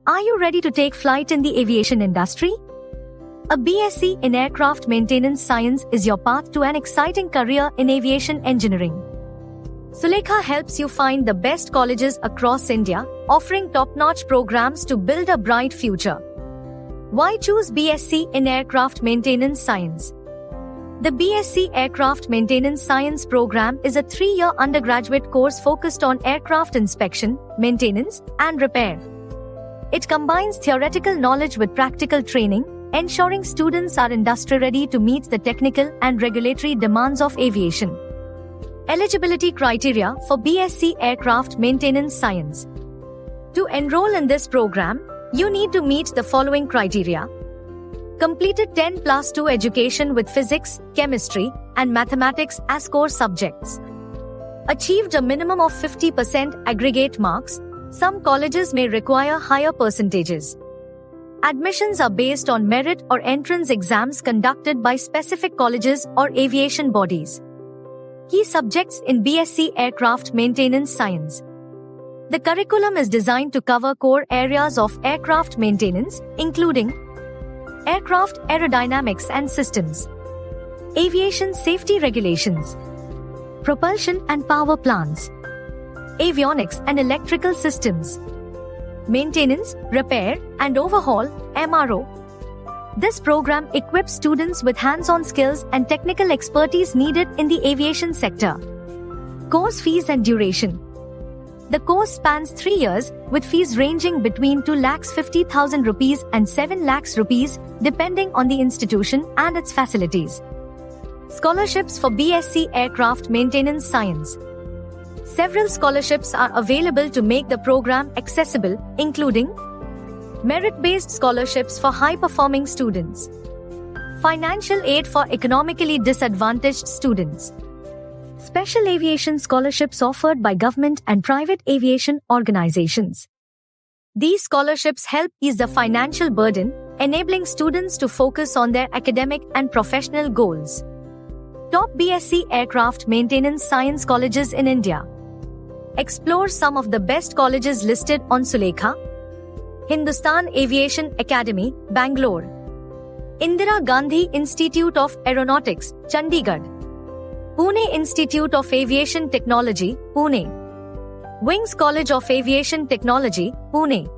Are you ready to take flight in the aviation industry? A BSc in Aircraft Maintenance Science is your path to an exciting career in aviation engineering. Sulekha helps you find the best colleges across India, offering top-notch programs to build a bright future. Why choose BSc in Aircraft Maintenance Science? The BSc Aircraft Maintenance Science program is a 3-year undergraduate course focused on aircraft inspection, maintenance, and repair. It combines theoretical knowledge with practical training, ensuring students are industry-ready to meet the technical and regulatory demands of aviation. Eligibility criteria for BSc Aircraft Maintenance Science. To enroll in this program, you need to meet the following criteria. Completed 10+2 education with physics, chemistry, and mathematics as core subjects. Achieved a minimum of 50% aggregate marks. Some colleges may require higher percentages. Admissions are based on merit or entrance exams conducted by specific colleges or aviation bodies. Key subjects in BSc Aircraft Maintenance Science. The curriculum is designed to cover core areas of aircraft maintenance, including aircraft aerodynamics and systems, aviation safety regulations, propulsion and power plants, avionics and electrical systems, maintenance, repair, and overhaul, MRO. This program equips students with hands-on skills and technical expertise needed in the aviation sector. Course fees and duration. The course spans 3 years, with fees ranging between 2,50,000 rupees and 7 lakhs rupees, depending on the institution and its facilities. Scholarships for BSc Aircraft Maintenance Science. Several scholarships are available to make the program accessible, including merit-based scholarships for high-performing students, financial aid for economically disadvantaged students, special aviation scholarships offered by government and private aviation organizations. These scholarships help ease the financial burden, enabling students to focus on their academic and professional goals. Top BSc Aircraft Maintenance Science colleges in India. Explore some of the best colleges listed on Sulekha. Hindustan Aviation Academy, Bangalore. Indira Gandhi Institute of Aeronautics, Chandigarh. Pune Institute of Aviation Technology, Pune. Wings College of Aviation Technology, Pune.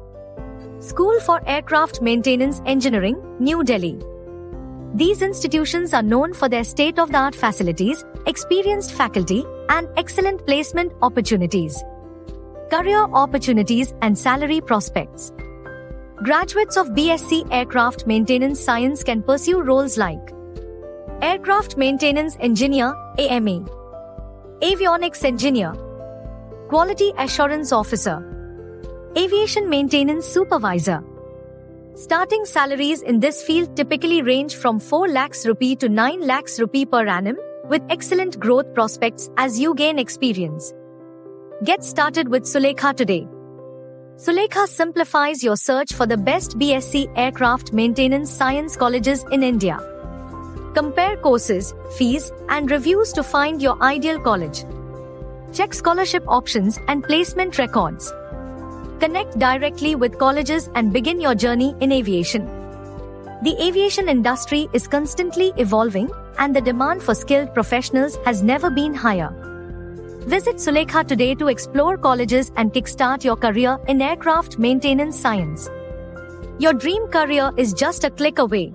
School for Aircraft Maintenance Engineering, New Delhi. These institutions are known for their state-of-the-art facilities, experienced faculty, and excellent placement opportunities. Career opportunities and salary prospects. Graduates of BSc Aircraft Maintenance Science can pursue roles like Aircraft Maintenance Engineer, AME, Avionics Engineer, Quality Assurance Officer, Aviation Maintenance Supervisor. Starting salaries in this field typically range from 4 lakhs rupee to 9 lakhs rupee per annum, with excellent growth prospects as you gain experience. Get started with Sulekha today. Sulekha simplifies your search for the best BSc Aircraft Maintenance Science colleges in India. Compare courses, fees, and reviews to find your ideal college. Check scholarship options and placement records. Connect directly with colleges and begin your journey in aviation. The aviation industry is constantly evolving, and the demand for skilled professionals has never been higher. Visit Sulekha today to explore colleges and kickstart your career in aircraft maintenance science. Your dream career is just a click away.